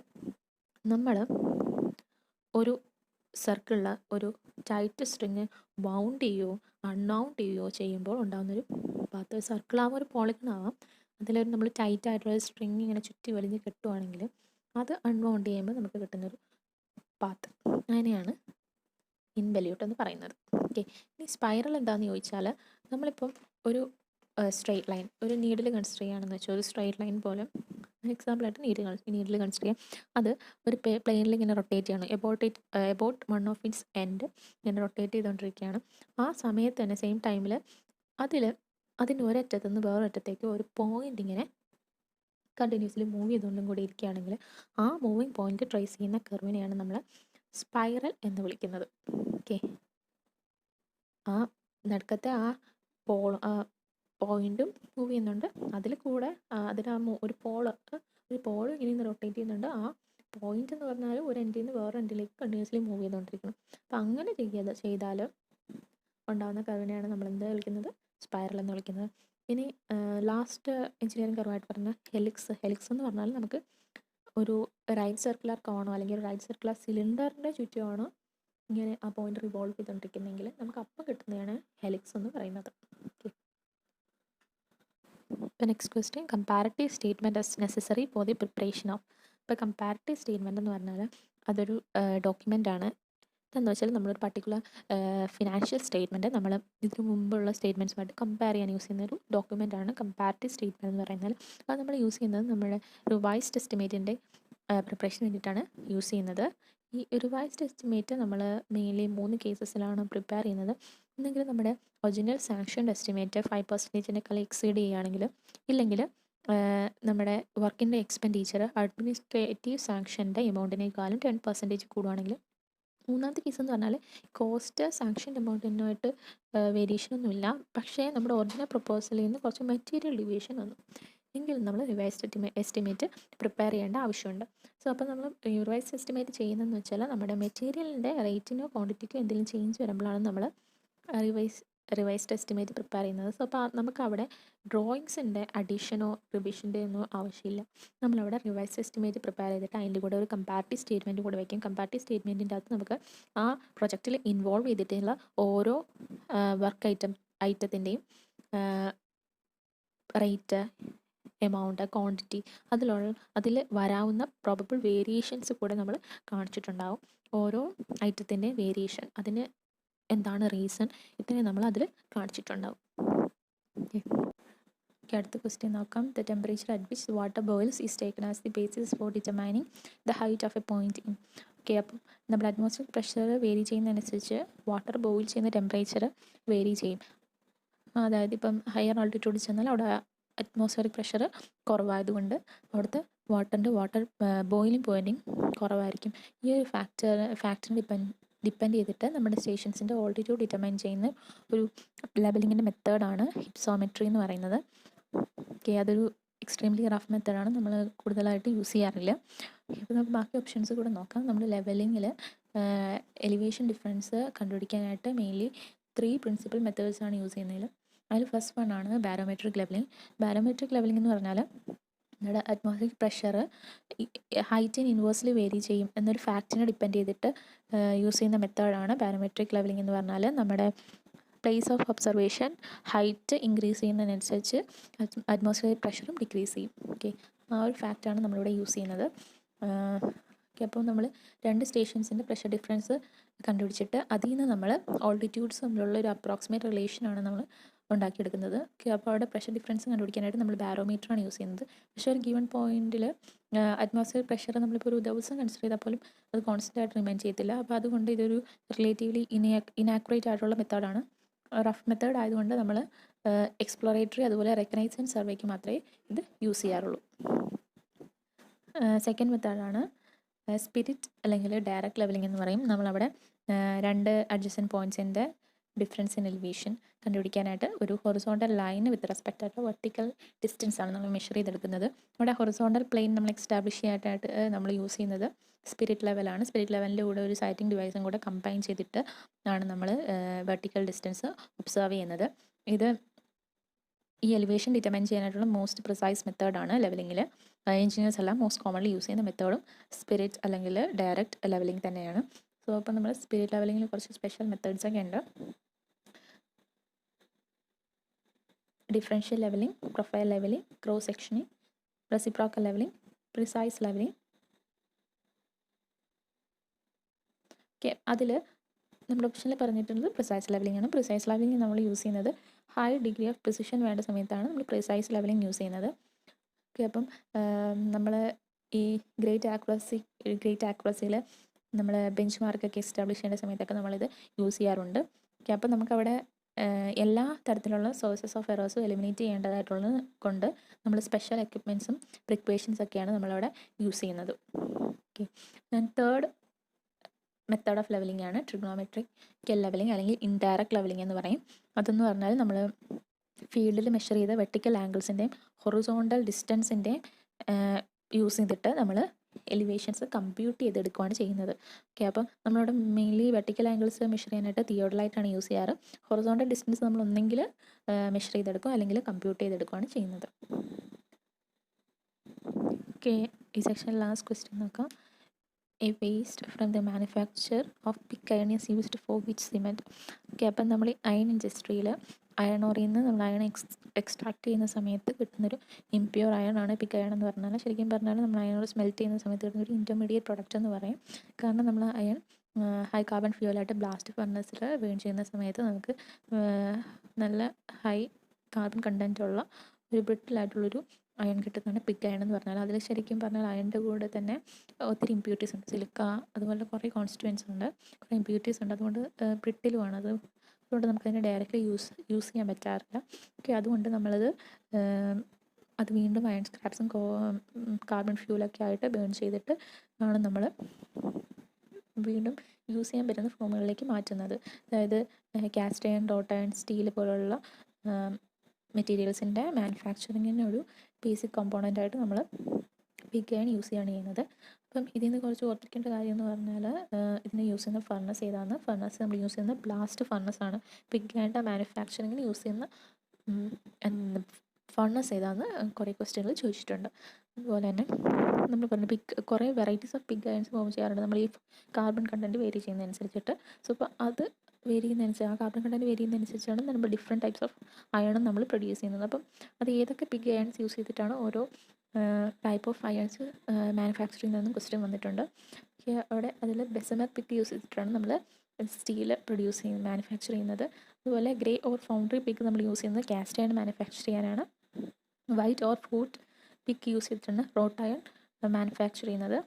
നമ്മൾ ഒരു സർക്കിളിൽ ഒരു ടൈറ്റ് സ്ട്രിങ് ബൗണ്ട് ചെയ്യുകയോ അൺബൗണ്ട് ചെയ്യുകയോ ചെയ്യുമ്പോൾ ഉണ്ടാകുന്നൊരു പാത്ത്. സർക്കിളാവാം ഒരു പോളിഗൺ ആവാം, അതിലൊരു നമ്മൾ ടൈറ്റ് ആയിട്ടുള്ള സ്ട്രിങ് ഇങ്ങനെ ചുറ്റി വലിഞ്ഞ് കെട്ടുവാണെങ്കിൽ അത് അൺബൗണ്ട് ചെയ്യുമ്പോൾ നമുക്ക് കിട്ടുന്നൊരു പാത്ത്, അതിനെയാണ് ഇൻവല്യൂട്ട് എന്ന് പറയുന്നത്. ഓക്കെ, ഇനി സ്പൈറൽ എന്താണെന്ന് ചോദിച്ചാൽ നമ്മളിപ്പം ഒരു സ്ട്രെയിറ്റ് ലൈൻ ഒരു നീഡിൽ കൺസിഡർ ചെയ്യുകയാണെന്ന് വെച്ചാൽ ഒരു സ്ട്രെയിറ്റ് ലൈൻ പോലെ എക്സാമ്പിളായിട്ട് നീഡിൽ കൺസിഡർ ചെയ്യാം. അത് ഒരു പ്ലെയിനിൽ ഇങ്ങനെ റൊട്ടേറ്റ് ചെയ്യണം, about one of its end ഇങ്ങനെ റൊട്ടേറ്റ് ചെയ്തുകൊണ്ടിരിക്കുകയാണ്. ആ സമയത്ത് തന്നെ സെയിം ടൈമിൽ അതിൻ്റെ ഒരറ്റത്തു നിന്ന് വേറൊരറ്റത്തേക്ക് ഒരു പോയിന്റ് ഇങ്ങനെ കണ്ടിന്യൂസ്ലി മൂവ് ചെയ്തുകൊണ്ടും കൂടി ഇരിക്കുകയാണെങ്കിൽ ആ മൂവിങ് പോയിന്റ് ട്രേസ് ചെയ്യുന്ന കർവിനെയാണ് നമ്മൾ സ്പൈറൽ എന്ന് വിളിക്കുന്നത്. ഓക്കെ, ആ നടുക്കത്തെ ആ പോയിന്റും മൂവ് ചെയ്യുന്നുണ്ട്, അതിൽ കൂടെ അതിന് ഒരു പോള് ഇങ്ങനെ നിന്ന് റൊട്ടേറ്റ് ചെയ്യുന്നുണ്ട്. ആ പോയിന്റ് എന്ന് പറഞ്ഞാൽ ഒരു എൻഡിൽ നിന്ന് വേറെ എൻഡിലേക്ക് കണ്ടിന്യൂസ്ലി മൂവ് ചെയ്തുകൊണ്ടിരിക്കണം. അപ്പം അങ്ങനെ ചെയ്താൽ ഉണ്ടാകുന്ന കർവിനെയാണ് നമ്മൾ എന്താ വിളിക്കുന്നത്, സ്പൈറൽ എന്ന് വിളിക്കുന്നത്. ഇനി ലാസ്റ്റ് എഞ്ചിനീയറിംഗ് കർവായിട്ട് പറഞ്ഞ ഹെലിക്സ് എന്ന് പറഞ്ഞാൽ നമുക്ക് ഒരു റൈറ്റ് സർക്കുലർ കോണോ അല്ലെങ്കിൽ ഒരു റൈറ്റ് സർക്കുലർ സിലിണ്ടറിൻ്റെ ചുറ്റുമാണോ ഇങ്ങനെ ആ പോയിന്റ് റിവോൾവ് ചെയ്തുകൊണ്ടിരിക്കുന്നെങ്കിൽ നമുക്ക് അപ്പം കിട്ടുന്നതാണ് ഹെലിക്സ് എന്ന് പറയുന്നത്. ഓക്കെ, ഇപ്പോൾ next question, comparative statement as necessary for the preparation of. ഇപ്പോൾ കമ്പാരറ്റീവ് സ്റ്റേറ്റ്മെൻറ്റ് എന്ന് പറഞ്ഞാൽ അതൊരു ഡോക്യുമെൻ്റ് ആണ്. എന്താണെന്ന് വെച്ചാൽ നമ്മളൊരു പർട്ടിക്കുലർ ഫിനാൻഷ്യൽ സ്റ്റേറ്റ്മെൻറ്റ് നമ്മൾ ഇതിനു മുമ്പുള്ള സ്റ്റേറ്റ്മെൻറ്റ്സുമായിട്ട് കമ്പയർ ചെയ്യാൻ യൂസ് ചെയ്യുന്ന ഒരു ഡോക്യുമെൻ്റ് ആണ് കമ്പാരറ്റീവ് സ്റ്റേറ്റ്മെൻറ്റ് എന്ന് പറയുന്നത്. അത് നമ്മൾ യൂസ് ചെയ്യുന്നത് നമ്മുടെ റിവൈസ്ഡ് എസ്റ്റിമേറ്റിൻ്റെ പ്രിപ്പറേഷന് വേണ്ടിയിട്ടാണ് യൂസ് ചെയ്യുന്നത്. ഈ റിവൈസ്ഡ് എസ്റ്റിമേറ്റ് നമ്മൾ മെയിൻലി 3 കേസസിലാണ് പ്രിപ്പയർ ചെയ്യുന്നത്. ഒന്നെങ്കിൽ നമ്മുടെ ഒറിജിനൽ സാങ്ഷൻഡ് എസ്റ്റിമേറ്റ് 5%-നേക്കാൾ എക്സീഡ് ചെയ്യുകയാണെങ്കിൽ, ഇല്ലെങ്കിൽ നമ്മുടെ വർക്കിൻ്റെ എക്സ്പെൻഡിച്ചർ അഡ്മിനിസ്ട്രേറ്റീവ് സാങ്ഷൻ്റെ എമൗണ്ടിനേക്കാളും 10% കൂടുകയാണെങ്കിൽ. മൂന്നാമത്തെ കേസ് എന്ന് പറഞ്ഞാൽ കോസ്റ്റ് സാങ്ഷൻ എമൗണ്ടിനുമായിട്ട് വേരിയേഷൻ ഒന്നുമില്ല, പക്ഷേ നമ്മുടെ ഒറിജിനൽ പ്രപ്പോസലിൽ നിന്ന് കുറച്ച് മെറ്റീരിയൽ ഡിവിയേഷൻ വന്നു എങ്കിൽ നമ്മൾ റിവൈസ്ഡ് എസ്റ്റിമേറ്റ് പ്രിപ്പയർ ചെയ്യേണ്ട ആവശ്യമുണ്ട്. സോ അപ്പോൾ നമ്മൾ റിവൈസ്ഡ് എസ്റ്റിമേറ്റ് ചെയ്യുന്നതെന്ന് വെച്ചാൽ നമ്മുടെ മെറ്റീരിയലിൻ്റെ റേറ്റിനോ ക്വാണ്ടിറ്റിക്കോ എന്തെങ്കിലും ചേഞ്ച് വരുമ്പോഴാണ് നമ്മൾ റിവൈസ്ഡ് എസ്റ്റിമേറ്റ് പ്രിപ്പയർ ചെയ്യുന്നത്. സോ അപ്പോൾ നമുക്ക് അവിടെ ഡ്രോയിങ്സിൻ്റെ അഡീഷനോ റിവിഷൻ്റെ ഒന്നും ആവശ്യമില്ല. നമ്മളവിടെ റിവൈസ്ഡ് എസ്റ്റിമേറ്റ് പ്രിപ്പയർ ചെയ്തിട്ട് അതിൻ്റെ കൂടെ ഒരു കമ്പാരറ്റീവ് സ്റ്റേറ്റ്മെൻറ്റ് കൂടെ വയ്ക്കും. കമ്പാരറ്റീവ് സ്റ്റേറ്റ്മെൻറ്റിൻ്റെ അകത്ത് നമുക്ക് ആ പ്രൊജക്റ്റിൽ ഇൻവോൾവ് ചെയ്തിട്ടുള്ള ഓരോ വർക്ക് ഐറ്റത്തിൻ്റെയും റേറ്റ്, എമൗണ്ട്, ക്വാണ്ടിറ്റി, അതിൽ വരാവുന്ന പ്രോബബിൾ വേരിയേഷൻസ് കൂടെ നമ്മൾ കാണിച്ചിട്ടുണ്ടാവും. ഓരോ ഐറ്റത്തിൻ്റെ വേരിയേഷൻ, അതിന് എന്താണ് റീസൺ, ഇതിനെ നമ്മൾ അതിൽ കാണിച്ചിട്ടുണ്ടാവും. ഓക്കെ, അടുത്ത ക്വസ്റ്റ്യൻ നോക്കാം. The temperature at which water boils is taken as the basis for determining the height of a point in. Okay, അപ്പം നമ്മുടെ അറ്റ്മോസ്ഫിയറിക് പ്രഷർ വേരി ചെയ്യുന്നതനുസരിച്ച് വാട്ടർ ബോയിൽ ചെയ്യുന്ന ടെമ്പറേച്ചർ വേരി ചെയ്യും. അതായത് ഇപ്പം ഹയർ ആൾട്ടിറ്റ്യൂഡിൽ ചെന്നാൽ അവിടെ അറ്റ്മോസ്ഫിയറിക് പ്രഷർ കുറവായതുകൊണ്ട് അവിടുത്തെ വാട്ടർ ബോയിലിംഗ് പോയിൻറ്റിങ് കുറവായിരിക്കും. ഈ ഒരു ഫാക്ടറിനെ ഡിപ്പെൻഡ് ചെയ്തിട്ട് നമ്മുടെ സ്റ്റേഷൻസിൻ്റെ ഓൾട്ടിറ്റ്യൂഡ് ഡിറ്റർമൈൻ ചെയ്യുന്ന ഒരു ലെവലിങ്ങിൻ്റെ മെത്തേഡാണ് ഹിപ്സോമെട്രി എന്ന് പറയുന്നത്. ഓക്കെ, അതൊരു എക്സ്ട്രീംലി റഫ് മെത്തേഡാണ്, നമ്മൾ കൂടുതലായിട്ട് യൂസ് ചെയ്യാറില്ല. അപ്പോൾ നമുക്ക് ബാക്കി ഓപ്ഷൻസ് കൂടെ നോക്കാം. നമ്മൾ ലെവലിങ്ങിൽ എലിവേഷൻ ഡിഫറൻസ് കണ്ടുപിടിക്കാനായിട്ട് മെയിൻലി 3 പ്രിൻസിപ്പൽ മെത്തേഡ്സാണ് യൂസ് ചെയ്യുന്നതിൽ. അതിൽ ഫസ്റ്റ് വൺ ആണ് ബാരോമെട്രിക് ലെവലിംഗ്. ബാരോമെട്രിക് ലെവലിംഗ് എന്ന് പറഞ്ഞാൽ നമ്മുടെ അറ്റ്മോസ്ഫിയറിക് പ്രഷർ ഹൈറ്റിന് ഇൻവേഴ്സ്ലി വേരി ചെയ്യും എന്നൊരു ഫാക്റ്റിനെ ഡിപ്പെൻഡ് ചെയ്തിട്ട് യൂസ് ചെയ്യുന്ന മെത്തേഡാണ് ബാരോമെട്രിക് ലെവലിംഗ് എന്ന് പറഞ്ഞാൽ. നമ്മുടെ place of observation height increase ചെയ്യുന്നതിനനുസരിച്ച് അറ്റ്മോസ്ഫിയറിക് പ്രഷറും ഡിക്രീസ് ചെയ്യും. ഓക്കെ, ആ ഒരു ഫാക്റ്റാണ് നമ്മളിവിടെ യൂസ് ചെയ്യുന്നത്. ഓക്കെ, അപ്പോൾ നമ്മൾ 2 സ്റ്റേഷൻസിൻ്റെ പ്രഷർ ഡിഫറൻസ് കണ്ടുപിടിച്ചിട്ട് അതിൽ നിന്ന് നമ്മൾ ഓൾട്ടിറ്റ്യൂഡ്സ് തമ്മിലുള്ള ഒരു അപ്രോക്സിമേറ്റ് റിലേഷനാണ് നമ്മൾ ഉണ്ടാക്കിയെടുക്കുന്നത്. ഓക്കെ, അപ്പോൾ അവിടെ പ്രഷർ ഡിഫറൻസ് കണ്ടുപിടിക്കാനായിട്ട് നമ്മൾ ബാരോമീറ്ററാണ് യൂസ് ചെയ്യുന്നത്. പക്ഷേ ഒരു ഗിവൺ പോയിന്റിൽ അറ്റ്മോസ്ഫിയർ പ്രഷർ നമ്മളിപ്പോൾ ഒരു ദിവസം കൺസിഡർ ചെയ്താൽ പോലും അത് കോൺസ്റ്റൻ്റ് ആയിട്ട് റിമെയിൻ ചെയ്യത്തില്ല. അപ്പോൾ അതുകൊണ്ട് ഇതൊരു റിലേറ്റീവ്ലി ഇനാക്യുറേറ്റ് ആയിട്ടുള്ള മെത്തേഡാണ്. റഫ് മെത്തേഡ് ആയതുകൊണ്ട് നമ്മൾ എക്സ്പ്ലോറേറ്ററി അതുപോലെ റെക്കഗ്നൈസൻസ് സർവേക്ക് മാത്രമേ ഇത് യൂസ് ചെയ്യാറുള്ളൂ. സെക്കൻഡ് മെത്തേഡാണ് സ്പിരിറ്റ് അല്ലെങ്കിൽ ഡയറക്റ്റ് ലെവലിംഗ് എന്ന് പറയും. നമ്മളവിടെ 2 അഡ്ജസൻറ്റ് പോയിൻറ്റ്സിൻ്റെ ഡിഫറൻസ് ഇൻ എലിവേഷൻ കണ്ടുപിടിക്കാനായിട്ട് ഒരു ഹൊറിസോണ്ടൽ ലൈൻ വിത്ത് റെസ്പെക്ട് ആയിട്ട് വെർട്ടിക്കൽ ഡിസ്റ്റൻസ് ആണ് നമ്മൾ മെഷർ ചെയ്തെടുക്കുന്നത്. ഇവിടെ ഹൊറിസോണ്ടൽ പ്ലെയിൻ നമ്മൾ എസ്റ്റാബ്ലിഷ് ചെയ്യാനായിട്ട് നമ്മൾ യൂസ് ചെയ്യുന്നത് സ്പിരിറ്റ് ലെവലാണ്. സ്പിരിറ്റ് ലെവലിൻ്റെ കൂടെ ഒരു സൈറ്റിംഗ് ഡിവൈസും കൂടെ കമ്പൈൻ ചെയ്തിട്ട് ആണ് നമ്മൾ വെർട്ടിക്കൽ ഡിസ്റ്റൻസ് ഒബ്സർവ് ചെയ്യുന്നത്. ഇത് ഈ എലിവേഷൻ ഡിറ്റർമൈൻ ചെയ്യാനായിട്ടുള്ള മോസ്റ്റ് പ്രിസൈസ് മെത്തേഡാണ് ലെവലിങ്ങിൽ. എഞ്ചിനീയേഴ്സ് എല്ലാം മോസ്റ്റ് കോമൺലി യൂസ് ചെയ്യുന്ന മെത്തേഡും സ്പിരിറ്റ് അല്ലെങ്കിൽ ഡയറക്റ്റ് ലെവലിംഗ് തന്നെയാണ്. സോ അപ്പോൾ നമ്മൾ സ്പിരിറ്റ് ലെവലിങ്ങിൽ കുറച്ച് സ്പെഷ്യൽ മെത്തേഡ്സ് ഒക്കെ ഉണ്ട്. Differential levelling, profile levelling, cross sectioning, reciprocal levelling, precise levelling. Okay, അതിൽ നമ്മുടെ ഓപ്ഷനിൽ പറഞ്ഞിട്ടുള്ളത് പ്രിസൈസ് ലെവലിംഗ് ആണ്. പ്രിസൈസ് ലെവലിംഗ് നമ്മൾ യൂസ് ചെയ്യുന്നത് ഹൈ ഡിഗ്രി ഓഫ് പ്രിസിഷൻ വേണ്ട സമയത്താണ് നമ്മൾ പ്രിസൈസ് ലെവലിംഗ് യൂസ് ചെയ്യുന്നത്. ഓക്കെ, അപ്പം നമ്മൾ ഈ ഗ്രേറ്റ് ആക്യുറസിയിൽ നമ്മൾ ബെഞ്ച് മാർക്കൊക്കെ എസ്റ്റാബ്ലിഷ് ചെയ്യേണ്ട സമയത്തൊക്കെ നമ്മളിത് യൂസ് ചെയ്യാറുണ്ട്. ഓക്കെ, അപ്പം നമുക്കവിടെ എല്ലാ തരത്തിലുള്ള സോഴ്സസ് ഓഫ് എറേഴ്സും എലിമിനേറ്റ് ചെയ്യേണ്ടതായിട്ടുള്ളത് കൊണ്ട് നമ്മൾ സ്പെഷ്യൽ എക്യുപ്മെൻറ്റ്സും പ്രിക്വേഷൻസ് ഒക്കെയാണ് നമ്മളവിടെ യൂസ് ചെയ്യുന്നത്. Okay, third method of levelling ആണ് ട്രിഗണോമെട്രിക്കൽ ലെവലിംഗ് അല്ലെങ്കിൽ ഇൻഡയറക്റ്റ് ലെവലിംഗ് എന്ന് പറയും. അതെന്ന് പറഞ്ഞാൽ നമ്മൾ ഫീൽഡിൽ മെഷർ ചെയ്ത വെർട്ടിക്കൽ ആംഗിൾസിൻ്റെയും ഹൊറിസോണ്ടൽ ഡിസ്റ്റൻസിൻ്റെയും യൂസ് ചെയ്തിട്ട് നമ്മൾ എലിവേഷൻസ് കമ്പ്യൂട്ട് ചെയ്തെടുക്കുകയാണ് ചെയ്യുന്നത്. ഓക്കെ, അപ്പം നമ്മളിവിടെ മെയിൻലി വെർട്ടിക്കൽ ആംഗിൾസ് മെഷർ ചെയ്യാനായിട്ട് തിയോഡലൈറ്റാണ് യൂസ് ചെയ്യാറ്. ഹൊറിസോണ്ടൽ ഡിസ്റ്റൻസ് നമ്മൾ ഒന്നെങ്കിൽ മെഷർ ചെയ്തെടുക്കും അല്ലെങ്കിൽ കമ്പ്യൂട്ട് ചെയ്തെടുക്കുകയാണ് ചെയ്യുന്നത്. ഓക്കെ, ഈ സെക്ഷൻ ലാസ്റ്റ് ക്വസ്റ്റ്യൻ നോക്കാം. A waste from the manufacture of pig iron is used for which cement? Okay, അപ്പം നമ്മൾ ഈ അയൺ ഇൻഡസ്ട്രിയിൽ അയൺ ഓറിൽ നിന്ന് നമ്മൾ അയൺ എക്സ്ട്രാക്ട് ചെയ്യുന്ന സമയത്ത് കിട്ടുന്നൊരു ഇംപ്യൂർ അയൺ ആണ് പിഗ് അയൺ എന്ന് പറഞ്ഞാൽ. ശരിക്കും പറഞ്ഞാൽ നമ്മൾ അയൺ ഓർ സ്മെൽറ്റ് ചെയ്യുന്ന സമയത്ത് കിട്ടുന്നൊരു ഇൻ്റർമീഡിയറ്റ് പ്രൊഡക്റ്റ് എന്ന് പറയും. കാരണം നമ്മൾ അയൺ ഹൈ കാർബൺ ഫ്യൂവലായിട്ട് ബ്ലാസ്റ്റ് ഫർണസിൽ ബേൺ ചെയ്യുന്ന സമയത്ത് നമുക്ക് നല്ല ഹൈ കാർബൺ കണ്ടൻറ്റുള്ള ഒരു ബ്രിട്ടിലായിട്ടുള്ളൊരു അയൺ കിട്ടുന്നതാണ് പിഗ് അയൺ എന്ന് പറഞ്ഞാൽ. അതിൽ ശരിക്കും പറഞ്ഞാൽ അയണിൻ്റെ കൂടെ തന്നെ ഒത്തിരി ഇമ്പ്യൂരിറ്റീസ് ഉണ്ട്. സിലിക്ക അതുപോലെ കുറേ കോൺസ്റ്റിറ്റ്യുവൻസ് ഉണ്ട്, കുറേ ഇമ്പ്യൂരിറ്റീസ് ഉണ്ട്. അതുകൊണ്ട് ബ്രിട്ടിലുമാണ് അത്. അതുകൊണ്ട് നമുക്കതിനെ ഡയറക്റ്റ്ലി യൂസ് ചെയ്യാൻ പറ്റാറില്ല. ഓക്കെ, അതുകൊണ്ട് നമ്മളത് അത് വീണ്ടും അയൺ സ്ക്രാപ്സും കാർബൺ ഫ്യൂലൊക്കെ ആയിട്ട് ബേൺ ചെയ്തിട്ട് ആണ് നമ്മൾ വീണ്ടും യൂസ് ചെയ്യാൻ പറ്റുന്ന ഫോമുകളിലേക്ക് മാറ്റുന്നത്. അതായത് cast iron, wrought iron, steel പോലുള്ള മെറ്റീരിയൽസിൻ്റെ മാനുഫാക്ചറിങ്ങിന് ഒരു ബേസിക് കമ്പോണൻ്റായിട്ട് നമ്മൾ പിഗ് അയൺ യൂസ് ചെയ്യാണ് ചെയ്യുന്നത്. അപ്പം ഇതിൽ നിന്ന് കുറച്ച് ഓർത്തിരിക്കേണ്ട കാര്യം എന്ന് പറഞ്ഞാൽ ഇതിന് യൂസ് ചെയ്യുന്ന ഫർണസ് ഏതാണ്? ഫർണസ് നമ്മൾ യൂസ് ചെയ്യുന്ന ബ്ലാസ്റ്റ് ഫർണസ് ആണ്. പിഗ് അയണിൻ്റെ മാനുഫാക്ചറിങ്ങിന് യൂസ് ചെയ്യുന്ന ഫർണസ് ഏതാണെന്ന് കുറേ ക്വസ്റ്റ്യനുകൾ ചോദിച്ചിട്ടുണ്ട്. അതുപോലെ തന്നെ നമ്മൾ പറഞ്ഞ കുറേ varieties of pig ions form ചെയ്യാറുണ്ട് നമ്മൾ ഈ കാർബൺ കണ്ടൻറ്റ് വേരി ചെയ്യുന്നതനുസരിച്ചിട്ട്. സോ അപ്പോൾ അത് വേരി ചെയ്യുന്നതനുസരിച്ച് ആ കാർബൺ കണ്ടൻറ്റ് വേരി ചെയ്യുന്നതനുസരിച്ചാണ് നമ്മൾ ഡിഫറെൻറ്റ് ടൈപ്സ് ഓഫ് അയണും നമ്മൾ പ്രൊഡ്യൂസ് ചെയ്യുന്നത്. അപ്പം അത് ഏതൊക്കെ പിഗ് അയൺസ് യൂസ് ചെയ്തിട്ടാണ് ഓരോ ടൈപ്പ് ഓഫ് അയൺസ് മാനുഫാക്ചർ ചെയ്യുന്നതെന്നും ക്വസ്റ്റ്യൻ വന്നിട്ടുണ്ട്. അവിടെ അതിൽ ബെസമർ പിഗ് യൂസ് ചെയ്തിട്ടാണ് നമ്മൾ സ്റ്റീൽ മാനുഫാക്ചർ ചെയ്യുന്നത്. അതുപോലെ ഗ്രേ ഓർ ഫൗണ്ടറി പിഗ് നമ്മൾ യൂസ് ചെയ്യുന്നത് കാസ്റ്റ് അയൺ മാനുഫാക്ചർ ചെയ്യാനാണ്. White or fruit pig use ചെയ്തിട്ടാണ് റോട്ട് അയൺ മാനുഫാക്ചർ ചെയ്യുന്നത്.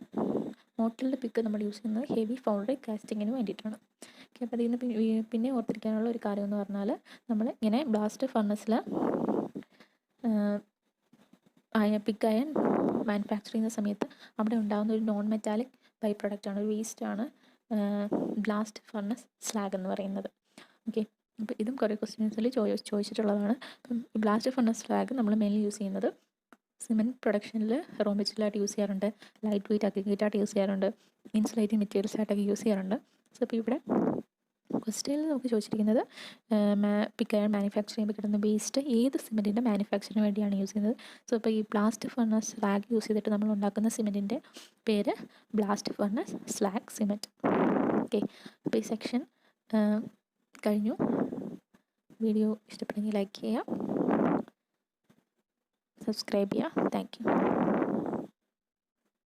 മോട്ടലിൻ്റെ പിഗ് നമ്മൾ യൂസ് ചെയ്യുന്നത് ഹെവി ഫൗണ്ടറി കാസ്റ്റിങ്ങിന് വേണ്ടിയിട്ടാണ്. ഓക്കെ, അപ്പോൾ അതിൽ നിന്ന് പിന്നെ ഓർത്തിരിക്കാനുള്ള ഒരു കാര്യം എന്ന് പറഞ്ഞാൽ നമ്മൾ ഇങ്ങനെ ബ്ലാസ്റ്റ് ഫർണസിൽ പിഗ് അയൺ മാനുഫാക്ചർ ചെയ്യുന്ന സമയത്ത് അവിടെ ഉണ്ടാകുന്ന ഒരു നോൺ മെറ്റാലിക് ബൈ പ്രൊഡക്റ്റാണ്, ഒരു വേസ്റ്റാണ് ബ്ലാസ്റ്റ് ഫർണസ് സ്ലാഗ് എന്ന് പറയുന്നത്. ഓക്കെ, അപ്പോൾ ഇതും കുറേ ക്വസ്റ്റ്യൻസിൽ ചോദിച്ചിട്ടുള്ളതാണ്. അപ്പം ബ്ലാസ്റ്റ് ഫർണസ് സ്ലാഗ് നമ്മൾ മെയിൻലി യൂസ് ചെയ്യുന്നത് സിമെൻറ്റ് പ്രൊഡക്ഷനിൽ റോ മെറ്റീരിയലായിട്ട് യൂസ് ചെയ്യാറുണ്ട്, ലൈറ്റ് വെയിറ്റ് അഗ്രിഗേറ്റായിട്ട് യൂസ് ചെയ്യാറുണ്ട്, ഇൻസുലേറ്റിംഗ് മെറ്റീരിയൽസ് ആയിട്ടൊക്കെ യൂസ് ചെയ്യാറുണ്ട്. സോ അപ്പോൾ ഇവിടെ ക്വസ്റ്റ്യനിൽ നമുക്ക് ചോദിച്ചിരിക്കുന്നത് പിഗ് അയൺ മാനുഫാക്ചർ ചെയ്യുമ്പോൾ കിട്ടുന്ന വേസ്റ്റ് ഏത് സിമെൻറ്റിൻ്റെ മാനുഫാക്ചറിന് വേണ്ടിയാണ് യൂസ് ചെയ്യുന്നത്. സോ അപ്പോൾ ഈ ബ്ലാസ്റ്റ് ഫർണസ് സ്ലാഗ് യൂസ് ചെയ്തിട്ട് നമ്മൾ ഉണ്ടാക്കുന്ന സിമെൻറ്റിൻ്റെ പേര് blast furnace slag cement. Okay, അപ്പോൾ ഈ സെക്ഷൻ കഴിഞ്ഞു. വീഡിയോ ഇഷ്ടപ്പെടുമെങ്കിൽ ലൈക്ക് ചെയ്യുക, സബ്സ്ക്രൈബ് ചെയ്യുക. Thank you.